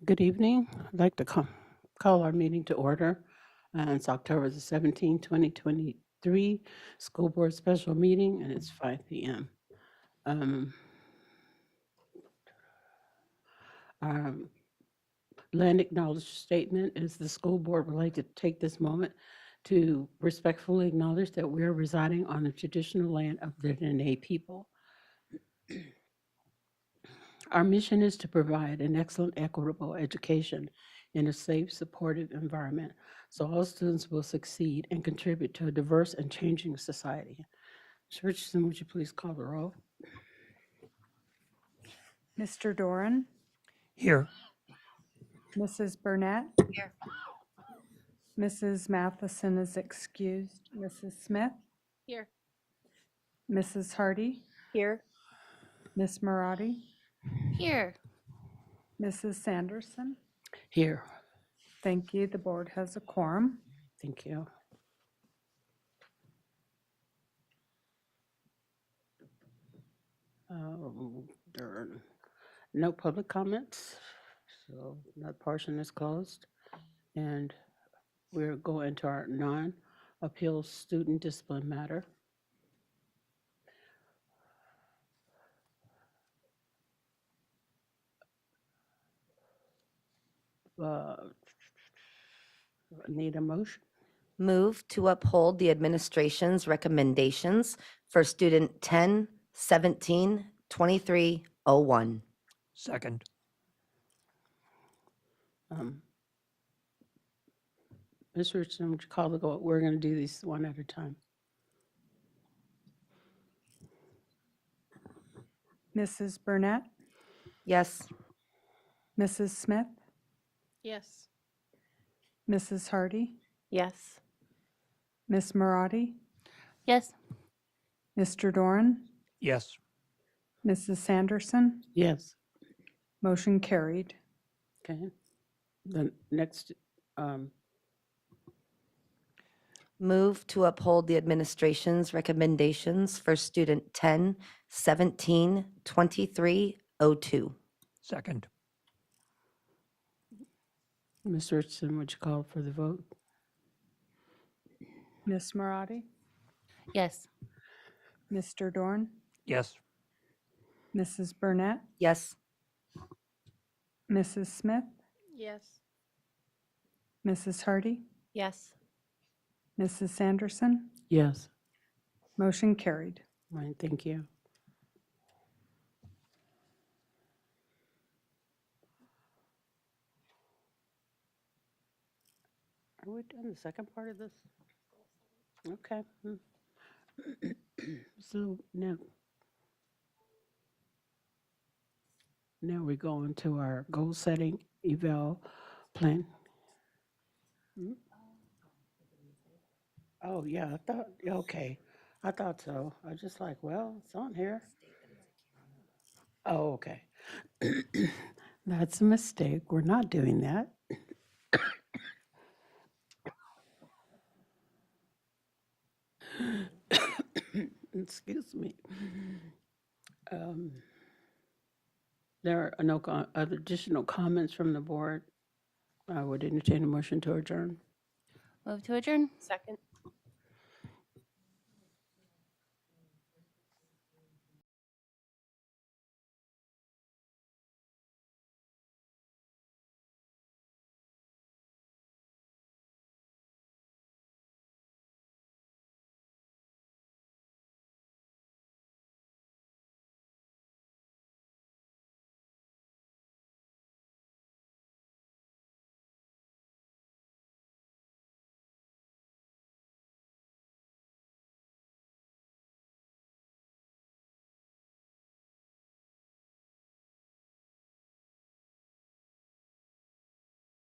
Good evening. I'd like to call our meeting to order. It's October the 17th, 2023, School Board Special Meeting, and it's 5 p.m. Um, Our land acknowledged statement is the school board would like to take this moment to respectfully acknowledge that we are residing on the traditional land of the Dene people. Our mission is to provide an excellent, equitable education in a safe, supportive environment so all students will succeed and contribute to a diverse and changing society. Ms. Richardson, would you please call the roll? Mr. Doran, Here. Mrs. Burnett. Here. Mrs. Matheson is excused. Mrs. Smith, Here. Mrs. Hardy, Here. Miss Marati, Here. Mrs. Sanderson. Here. Thank you. The board has a quorum. Thank you. There are no public comments, so that portion is closed. And we're going to our non-appeal student discipline matter. Need a motion? Move to uphold the administration's recommendations for student 10, 17, 2301. Second. Ms. Richardson, would you call the vote? We're going to do these one at a time. Mrs. Burnett, Yes. Mrs. Smith, Yes. Mrs. Hardy, Yes. Miss Marati, Yes. Mr. Doran, Yes. Mrs. Sanderson. Yes. Motion carried. Okay. The next, Move to uphold the administration's recommendations for student 10, 17, 2302. Second. Ms. Richardson, would you call for the vote? Miss Marati, Yes. Mr. Doran, Yes. Mrs. Burnett, Yes. Mrs. Smith, Yes. Mrs. Hardy, Yes. Mrs. Sanderson. Yes. Motion carried. Right, thank you. Are we doing the second part of this? Okay. So now we go into our goal setting eval plan. Oh, yeah, I thought, okay. I thought so. I was just like, well, it's on here. Oh, okay. That's a mistake. We're not doing that. Excuse me. There are no other additional comments from the board. I would entertain a motion to adjourn. Move to adjourn. Second.